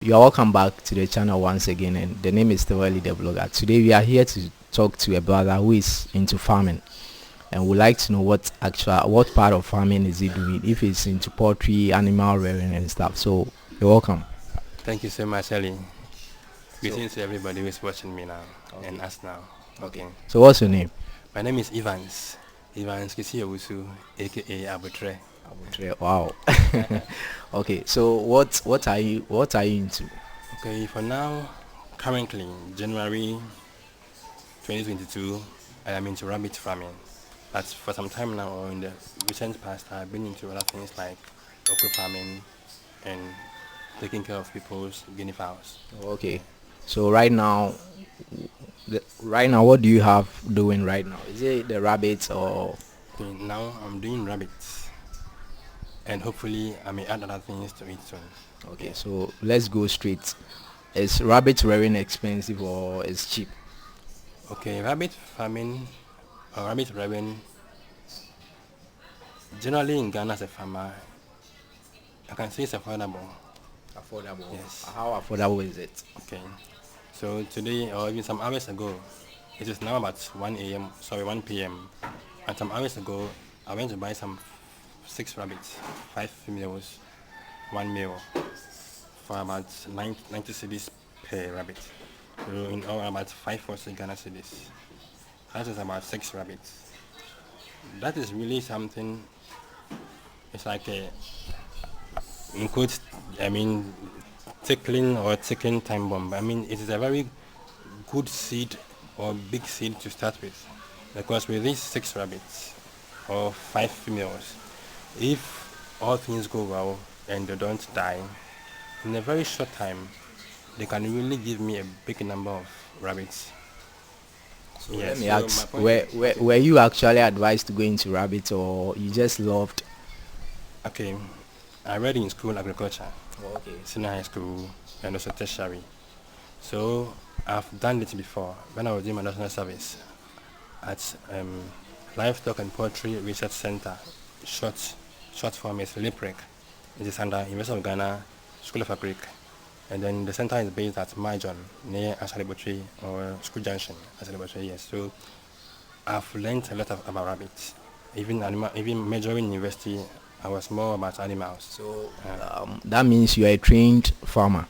You are welcome back to the channel once again, and the name is Tewali the Blogger. Today we are here to talk to a brother who is into farming, and would like to know what part of farming is he doing, if it's into poultry, animal rearing and stuff. So you're welcome. Thank you so much, Ellie. So Greetings to everybody who is watching me now and okay, us now. okay. Okay. So what's your name? My name is Evans. Evans Kisiowusu, aka Abutre. Wow. Okay. So what are you into? Okay, for now, currently, January 2022, I am into rabbit farming. But for some time now, or in the recent past, I've been into other things like okra farming and taking care of people's guinea fowls. Okay. So right now, what do you have doing right now? Is it the rabbits or Okay, now I'm doing rabbits, and hopefully I may add other things to it soon. okay? Yeah. So let's go straight. Is rabbit rearing expensive or is cheap? Okay, rabbit farming or rabbit rearing, generally in Ghana as a farmer, I can say it's affordable. Affordable. Yes. How affordable is it? Okay. So today or even some hours ago, it is now about 1 p.m. And some hours ago, I went to buy some 6 rabbits, 5 females, 1 male, for about 90 cedis per rabbit. So in all about 540 Ghana cedis. That is about 6 rabbits. That is really something. It's like a, in quotes, I mean, tickling or ticking time bomb. I mean, it is a very good seed or big seed to start with. Because with these 6 rabbits or 5 females, if all things go well and they don't die, in a very short time, they can really give me a big number of rabbits. So let Yes, me so my ask, point is, okay. were you actually advised to go into rabbit or you just loved? Okay, I read in school agriculture, Oh, okay. senior high school, and also tertiary. So I've done it before when I was doing my national service at Livestock and Poultry Research Center. Short, short form is LIPREC. It is under University of Ghana School of Agric. And then the center is based at Majon near Ashalibotri or School Junction, Ashalibotri, yes. So I've learned a lot about rabbits. Even majoring in university, I was more about animals. So Uh, that means you are a trained farmer.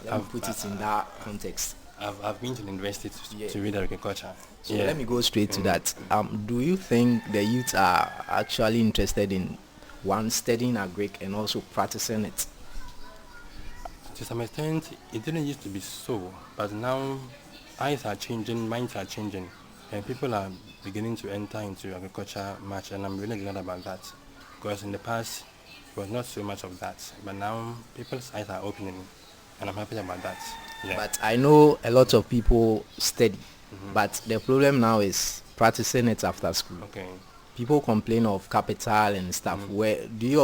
Let me I've, put uh, it in that context. I've been to the university Yeah. to read agriculture. So Yeah. let me go straight to that. Do you think the youth are actually interested in one studying agric and also practicing it? To some extent, it didn't used to be so, but now eyes are changing, minds are changing, and people are beginning to enter into agriculture much, and I'm really glad about that. Because in the past, it was not so much of that, but now people's eyes are opening, and I'm happy about that. Yeah. But I know a lot of people study, but the problem now is practicing it after school. Okay. People complain of capital and stuff. Where did you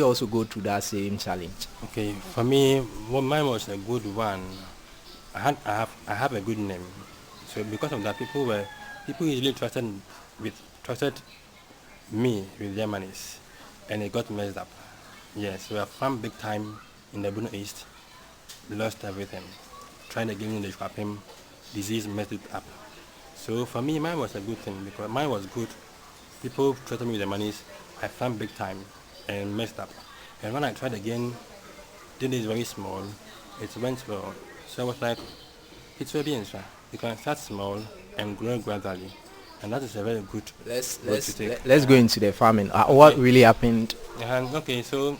also go through that same challenge? Okay. For me, well, mine was a good one. I have a good name, so because of that, people usually trusted me with their monies, and it got messed up. Yes, we have farmed big time in the Bruno East, lost everything. Tried again in the Shwapim, disease messed it up. So for me, mine was a good thing because mine was good. People trusted me with the monies. I farmed big time and messed up. And when I tried again, did it very small. It went well. So I was like, it's very interesting. You can start small and grow gradually, and that is a very good Let's road to let's take. let's go into the farming. What Okay. really happened? Okay, so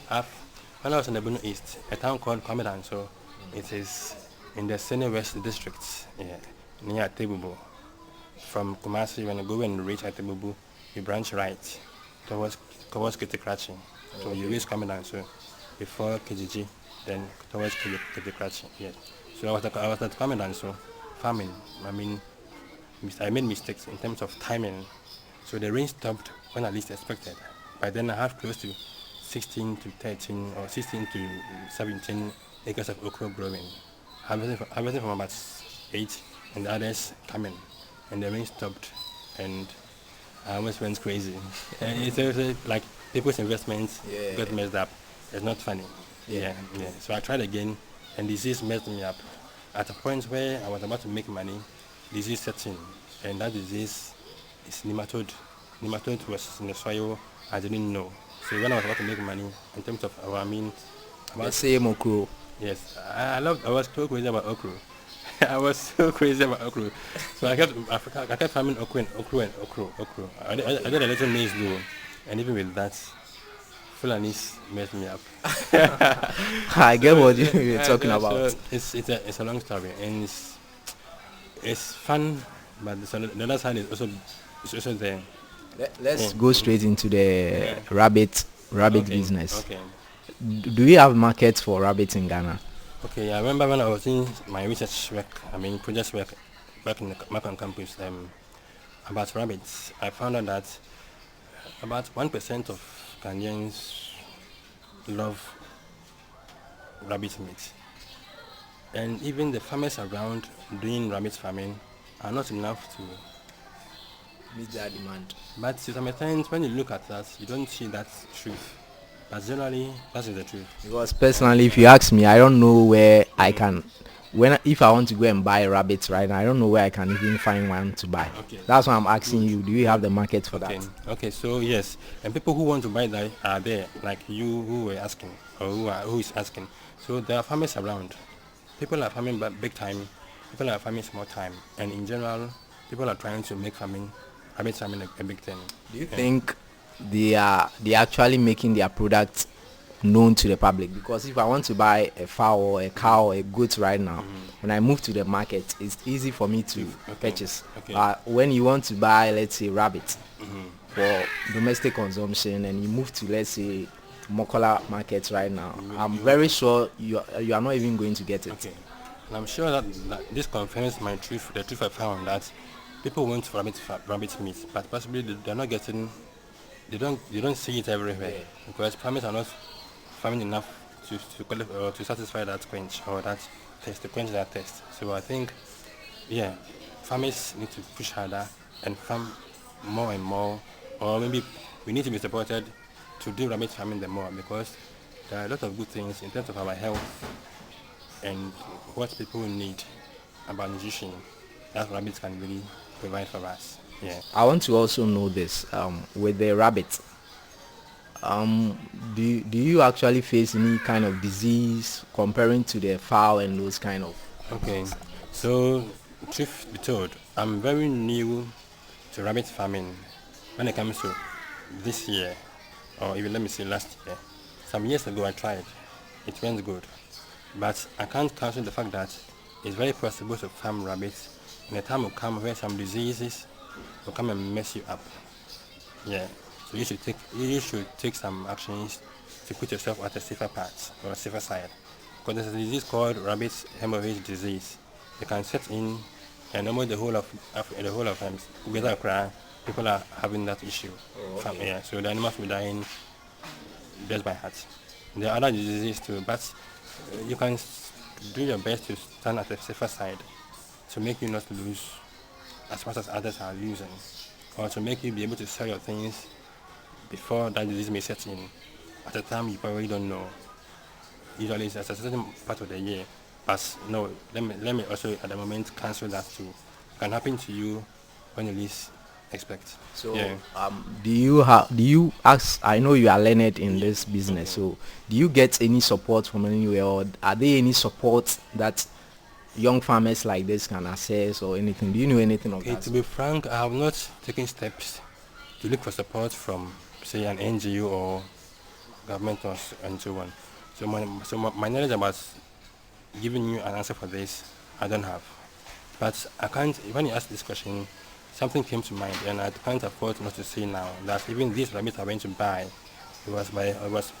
when I was in the Bono East, a town called Kwamadan, so it is in the Sene West district, yeah, near Tebubu. From Kumasi, when you go and reach Atebubu, you branch right towards Kitikrachi. So you reach Kwamadan, so before KGG, then towards Kitikrachi, yes. So I was at Kwamadan, so farming. I mean, I made mistakes in terms of timing. So the rain stopped when I least expected. By then I have close to 16 to 13 or 16 to 17 acres of okra growing. Harvesting from about 8 and the others coming. And the rain stopped and I almost went crazy. And it's also like people's investments Yeah. got messed up. It's not funny. Yeah. Yeah, yeah. So I tried again and disease messed me up. At a point where I was about to make money, disease set in, and that disease is nematode. Nematode was in the soil. I didn't know. So when I was about to make money, in terms of, I mean, The about same okro. yes, I was so crazy about okra. I was so crazy about okra. So I kept farming okra and okra and okra. I did a little maize though, and even with that, Fulanis messed me up. I get So what you're talking about. it's a long story, and it's fun, but the other side is also there. Let's Yeah. go straight into the Yeah. rabbit Okay. business. Okay. Do we have markets for rabbits in Ghana? Okay. I remember when I was in my research work. I mean, project work back in the Macon campus. About rabbits, I found out that about 1% of Ghanaians love rabbit meat, and even the farmers around doing rabbit farming are not enough to. Meet that demand. But to some extent, when you look at that, you don't see that truth. But generally, that is the truth. Because And personally, if yeah, you ask me, I don't know where I can. If I want to go and buy rabbits right now, I don't know where I can even find one to buy. okay, That's why I'm asking good, you. Do you have good. the market for Okay, that? okay. So yes, and people who want to buy that are there, like you who were asking, or who is asking. So there are farmers around. People are farming big time. People are farming small time, and in general, people are trying to make farming, rabbit farming a big thing. Do you Yeah. think they are actually making their product known to the public? Because if I want to buy a fowl or a cow or a goat right now, when I move to the market, it's easy for me to Okay, purchase. okay. When you want to buy, let's say, rabbit for domestic consumption, and you move to, let's say, Mokola market right now, I'm You very sure you are not even going to get it. okay. And I'm sure that this confirms my truth, the truth I found that people want rabbit meat, but possibly they're not getting, they don't see it everywhere Yeah. because farmers are not farming enough to satisfy that quench or that test, to quench that test. So I think, yeah, farmers need to push harder and farm more and more, or maybe we need to be supported to do rabbit farming the more because there are a lot of good things in terms of our health and what people need about nutrition that rabbits can really provide for us. Yeah. I want to also know this with the rabbit. Do you actually face any kind of disease comparing to the fowl and those kind of Okay. animals? So, truth be told, I'm very new to rabbit farming when it comes to this year, or even let me say last year. Some years ago I tried. It went good. But I can't cancel the fact that it's very possible to farm rabbits and a time will come where some diseases will come and mess you up. Yeah. So you should take some actions to put yourself at a safer part or a safer side. Because there's a disease called rabbit hemorrhage disease. It can set in, and almost the whole of Greater Accra, people are having that issue. Yeah. So the animals will dying just by heart. There are other diseases too, but you can do your best to stand at a safer side to make you not lose as much as others are losing, or to make you be able to sell your things before that disease may set in. At a time you probably don't know. Usually it's at a certain part of the year. But no, let me also at the moment cancel that too. It can happen to you when you least expect. So, Yeah. do you ask? I know you are learned in this business. Okay. So, do you get any support from anywhere, or are there any support that young farmers like this can access or anything? Do you know anything of Okay, that to sort? be frank, I have not taken steps to look for support from, say, an NGO or government and so on. So my knowledge about giving you an answer for this, I don't have. But I can't, when you ask this question, something came to mind and I can't afford not to say now that even these rabbits I went to buy, it was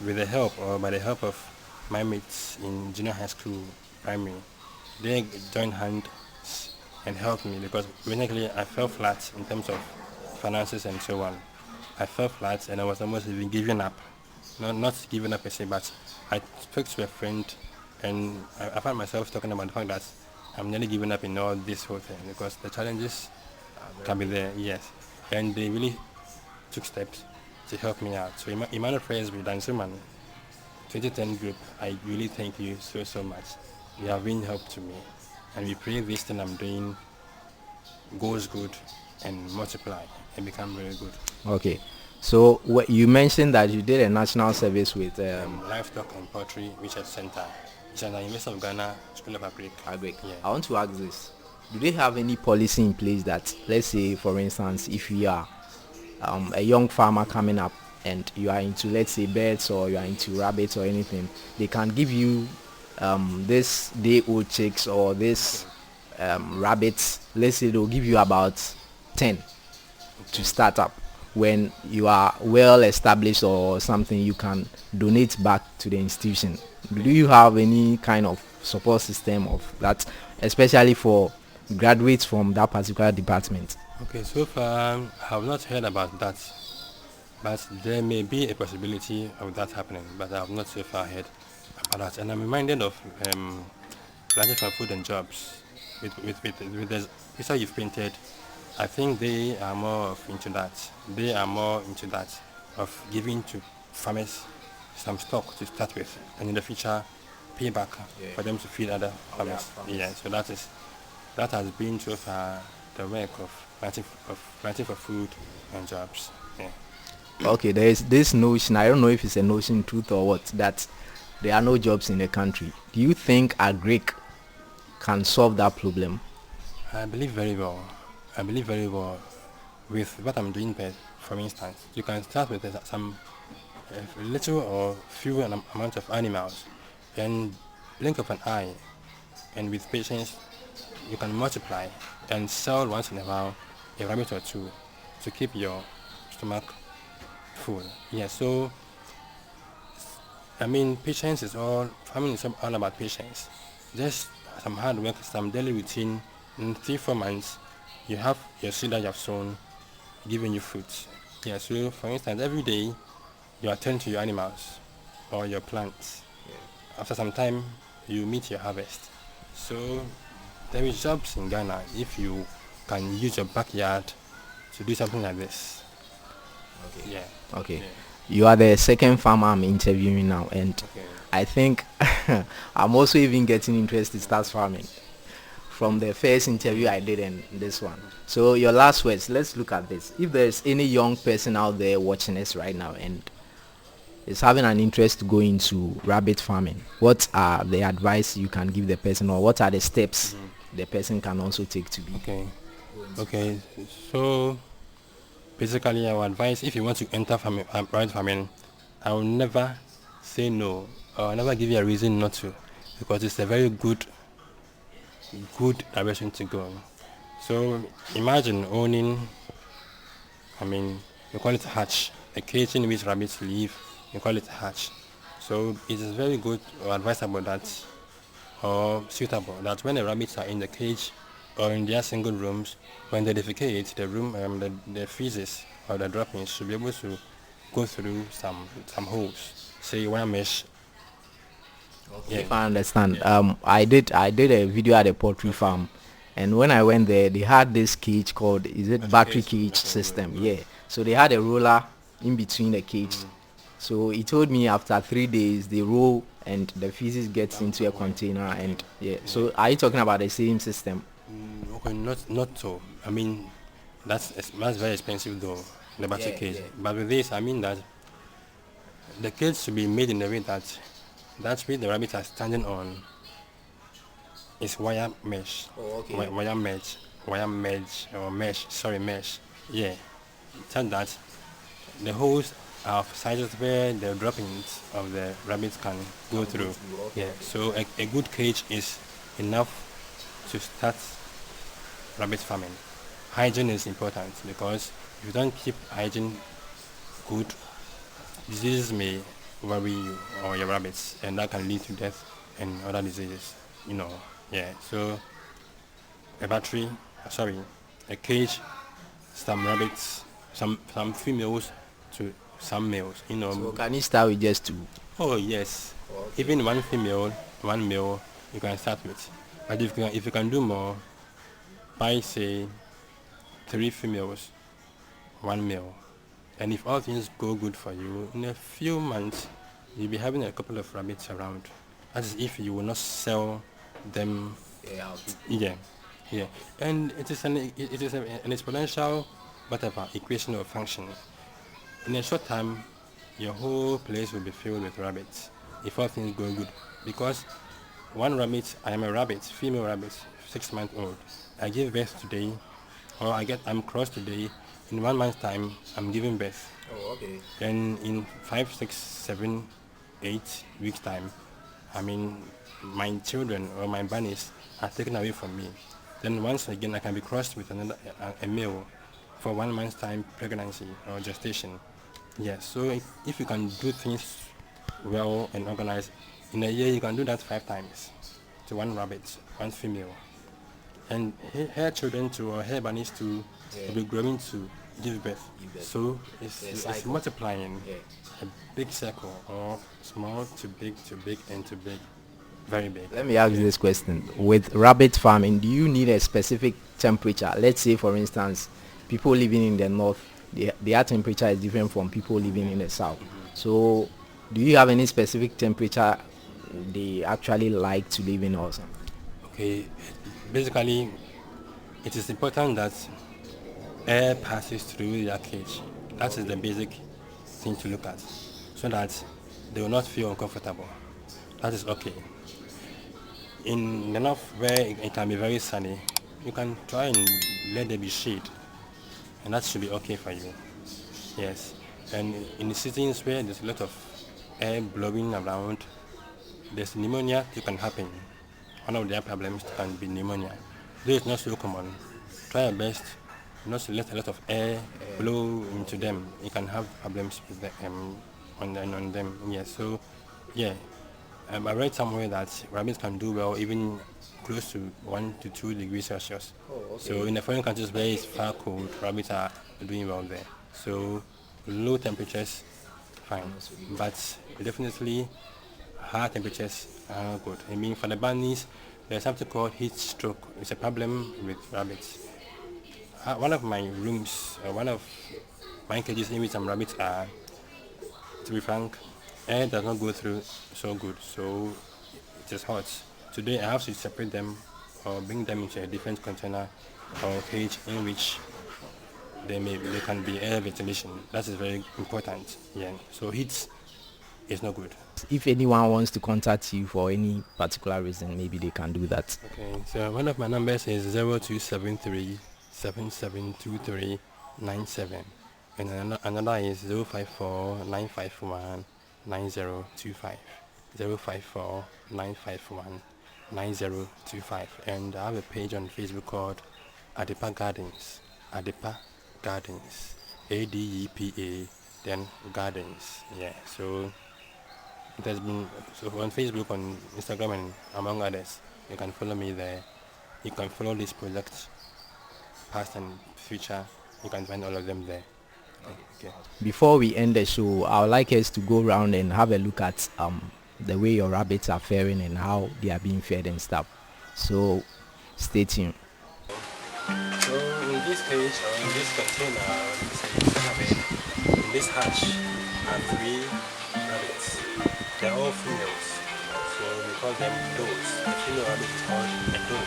with the help or by the help of my mates in junior high school, primary. They joined hands and helped me because basically I fell flat in terms of finances and so on. I fell flat and I was almost even giving up. Not giving up per se, but I spoke to a friend and I found myself talking about the fact that I'm nearly giving up in all this whole thing because the challenges can be there, yes. And they really took steps to help me out. So Emmanuel Prayers with Dansuman 2010 group, I really thank you so much. you have been help to me, and we pray this thing I'm doing goes good and multiply and become very good. Okay. So you mentioned that you did a national service with Livestock and Poultry Research Center. It's an University of Ghana School of Agric. Agric. Yeah. I want to ask this: do they have any policy in place that, let's say, for instance, if you are a young farmer coming up and you are into, let's say, birds, or you are into rabbits or anything, they can give you this day-old chicks or this rabbits. Let's say they'll give you about 10 to start up. When you are well established or something, you can donate back to the institution. Do you have any kind of support system of that, especially for graduates from that particular department? Okay, so far I have not heard about that, but there may be a possibility of that happening, but I have not so far heard about that. And I'm reminded of Planting for Food and Jobs with the picture you've painted. I think they are more into that. They are more into that of giving to farmers some stock to start with, and in the future, pay back for them to feed other farmers. Yeah, so that has been so far the work of planting for food and jobs. Yeah. Okay, there is this notion, I don't know if it's a notion, truth or what, that there are no jobs in the country. Do you think agric can solve that problem? I believe very well. I believe very well with what I'm doing. For instance, you can start with some little or few amount of animals, and blink of an eye, and with patience, you can multiply and sell once in a while a rabbit or two to keep your stomach full. Yeah, so I mean, patience is all, farming is all about patience. Just some hard work, some daily routine. In 3-4 months, you have your seed that you have sown giving you fruits. Yeah, so for instance, every day you attend to your animals or your plants. After some time, you meet your harvest. So there is jobs in Ghana if you can use your backyard to do something like this. Okay. Yeah. Okay. Yeah. You are the second farmer I'm interviewing now, and Okay. I think I'm also even getting interested to start farming from the first interview I did and this one. So your last words, let's look at this. If there's any young person out there watching us right now and is having an interest to go into rabbit farming, what are the advice you can give the person, or what are the steps the person can also take to be? Okay. Okay. So basically, I would advise if you want to enter rabbit farming, I will never say no, or I'll never give you a reason not to, because it's a very good direction to go. So imagine owning, I mean, you call it hatch, a cage in which rabbits live, you call it hatch. So it is very good or advisable that, or suitable, that when the rabbits are in the cage or in their single rooms, when they defecate, the feces or the droppings should be able to go through some holes, say wire mesh. Yeah. If I understand, I did a video at a poultry farm, and when I went there, they had this cage called, is it battery cage system? Yeah. So they had a roller in between the cage. So he told me after 3 days they roll and the feces gets into a container, and yeah. So are you talking about the same system? Okay, not so. I mean, that's very expensive though, the battery Yeah, cage. yeah. But with this, I mean that the cage should be made in a way that way the rabbits are standing on is wire mesh. Oh, okay. Wire mesh or mesh. Sorry, mesh. Yeah, so that the holes are of sizes where the droppings of the rabbits can go through. Okay. Yeah, so a good cage is enough to start rabbit farming. Hygiene is important because if you don't keep hygiene good, diseases may worry you or your rabbits, and that can lead to death and other diseases. You know, yeah. So a battery, sorry, a cage, some rabbits, some females to some males. You know. So can you start with just two? Oh yes. Okay. Even one female, one male, you can start with. But if you can do more, buy say 3 females, 1 male. And if all things go good for you, in a few months, you'll be having a couple of rabbits around. That is if you will not sell them. Yeah. Yeah, yeah, and an exponential whatever equation or function. In a short time, your whole place will be filled with rabbits if all things go good. Because one rabbit, I am a rabbit, female rabbit, 6 months old. I give birth today, or I'm crossed today. In 1 month's time, I'm giving birth. Oh, okay. Then in 5, 6, 7, 8 weeks time, I mean, my children or my bunnies are taken away from me. Then once again, I can be crossed with a male for 1 month's time pregnancy or gestation. Yes, so if you can do things well and organized, in a year you can do that 5 times to one rabbit, one female. And her children too, or her bunnies too, will be growing to give birth. So it's multiplying a big circle, or small to big and to big, very big. Let me ask you this question. With rabbit farming, do you need a specific temperature? Let's say, for instance, people living in the north, their temperature is different from people living in the south. So, do you have any specific temperature they actually like to live in also? Okay, basically, it is important that air passes through their cage. That is the basic thing to look at, so that they will not feel uncomfortable. That is okay. In the north where it can be very sunny, you can try and let there be shade, and that should be okay for you. Yes, and in the seasons where there's a lot of air blowing around, there's pneumonia that can happen. One of their problems can be pneumonia. Though it's not so common, try your best not to let a lot of air blow into them. You can have problems with them, on them. Yeah, so yeah, I read somewhere that rabbits can do well even close to 1 to 2 degrees Celsius. Oh, okay. So in the foreign countries where it's far cold, rabbits are doing well there. So low temperatures, fine. But definitely high temperatures are good. I mean, for the bunnies, there's something called heat stroke. It's a problem with rabbits. One of my rooms, one of my cages in which some rabbits are, to be frank, air does not go through so good, so it is hot. Today I have to separate them or bring them into a different container or cage in which they can be air ventilation. That is very important. Yeah. So heat is not good. If anyone wants to contact you for any particular reason, maybe they can do that. Okay. So one of my numbers is 0273 772397, and another is 054 951 9025. 054 951 9025. And I have a page on Facebook called Adepa Gardens. Adepa Gardens. ADEPA, then Gardens. Yeah, so it has been on Facebook, on Instagram, and among others. You can follow me there. You can follow this project, past and future. You can find all of them there. Okay. Before we end the show, I would like us to go around and have a look at the way your rabbits are faring and how they are being fed and stuff. So stay tuned. So in this cage, or in this container, in this hatch are 3 rabbits. They're all females, so we call them does. The female rabbit is called a doe.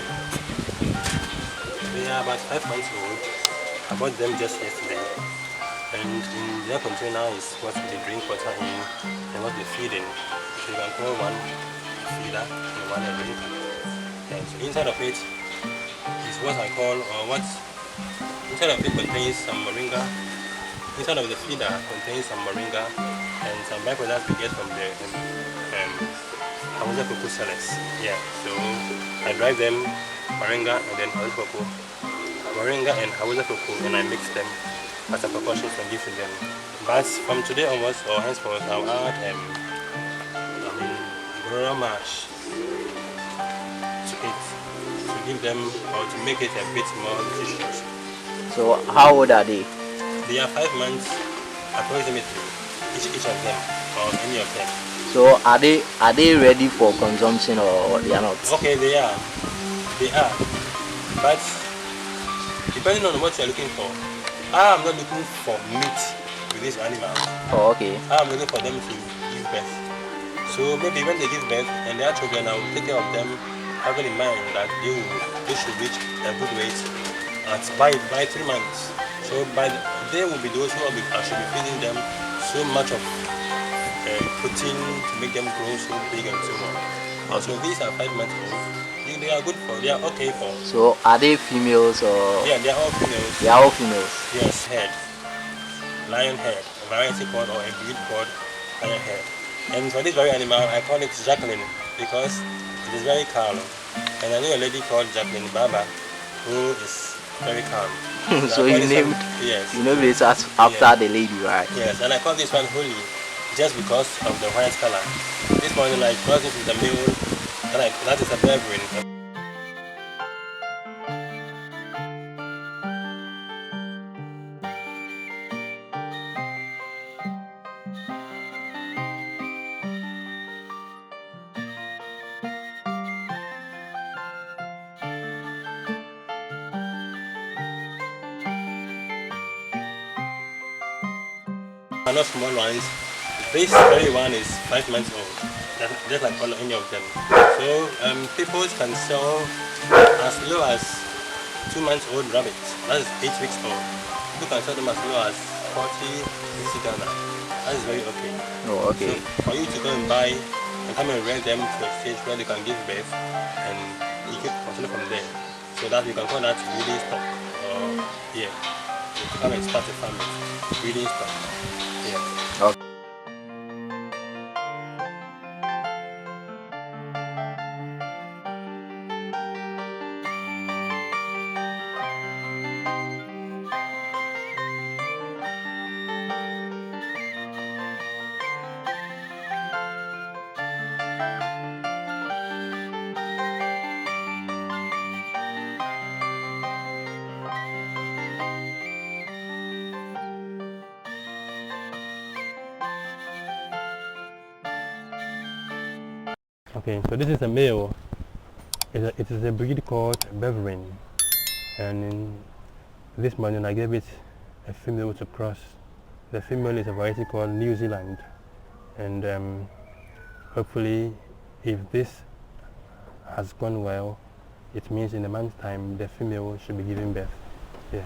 They are about 5 months old. I bought them just yesterday. And in their container is what they drink water in and what they feed in. So you can call one a feeder and one a drinker. And so inside of it is what I call, inside of it contains some moringa. Inside of the feeder contains some moringa and some byproducts we get from the Hausa cocoa sellers. Yeah, so I drive them moringa and then Hausa cocoa. Moringa and Hausa cocoa, and I mix them as a proportion and give to them. But from today onwards, or henceforth, I'll add guerrilla mash to it to give them, or to make it a bit more nutritious. So how old are they? They are 5 months approximately, each of them, or any of them. So are they ready for consumption or they are not? Okay, they are. But depending on what you are looking for, I am not looking for meat with these animals. Oh, okay. I am looking for them to give birth. So maybe when they give birth and their children, I will take care of them having in mind that they should reach a good weight at by 3 months. So they will be those who I should be feeding them so much of protein to make them grow so big and so on. And so these are 5 months old. They are good for. They are okay for. So are they females or? Yeah, they are all females. They are all females. Yes, head, lion head, a variety called or a breed called lion head. And for this very animal, I call it Jacqueline because it is very calm. And I know a lady called Jacqueline Baba who is very calm. So you named it after the lady, right? Yes, and I call this one Holy just because of the white color. This one, like, because this is the male, that is a bearing. Not small ones. This very one is 5 months old, just like any of them. So people can sell as low as 2 months old rabbits. That is 8 weeks old. People can sell them as low as 40, 50 Ghana. That is very okay. Oh, okay. So for you to go and buy and come and rear them to a stage where they can give birth, and you can continue from there. So that you can call that breeding stock. Yeah, you can start a family breeding stock. Okay. Okay, so this is a male. It is a breed called Beveren, and in this morning I gave it a female to cross. The female is a variety called New Zealand, and hopefully, if this has gone well, it means in a month's time the female should be giving birth. Yeah.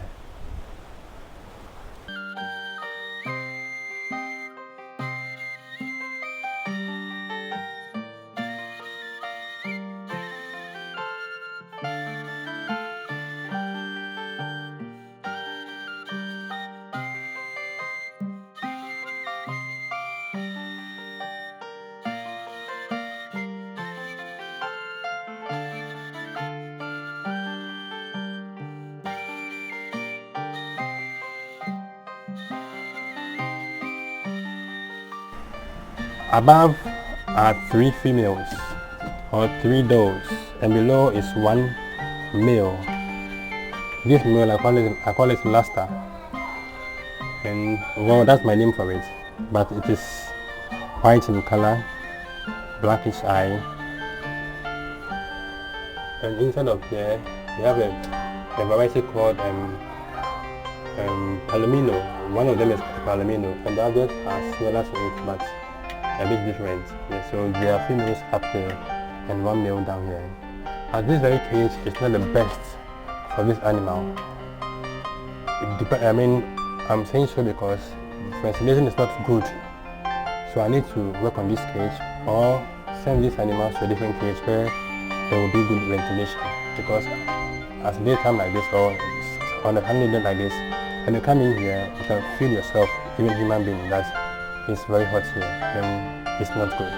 Above are 3 females or 3 does, and below is 1 male. This male I call it Luster, and well, that's my name for it, but it is white in color, blackish eye, and inside of there we have a variety called Palomino. One of them is Palomino, and the others are similar to it, but a bit different. Yeah, so there are females up there and 1 male down here. At this very cage, it's not the best for this animal. I'm saying so because ventilation is not good. So I need to work on this cage or send these animals to a different cage where there will be good ventilation. Because as a daytime like this or on a family day like this, when you come in here, you can feel yourself, even human being, that it's very hot here and it's not good.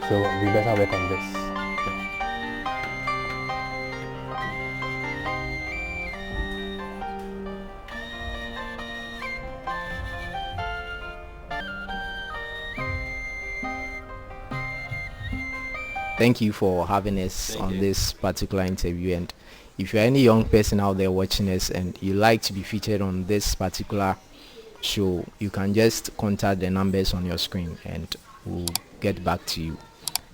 So we better work on this. Thank you for having us on this particular interview, and if you're any young person out there watching us and you like to be featured on this particular show, you can just contact the numbers on your screen and we'll get back to you.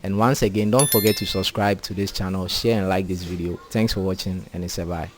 And once again, don't forget to subscribe to this channel, share and like this video. Thanks for watching, and it's a bye.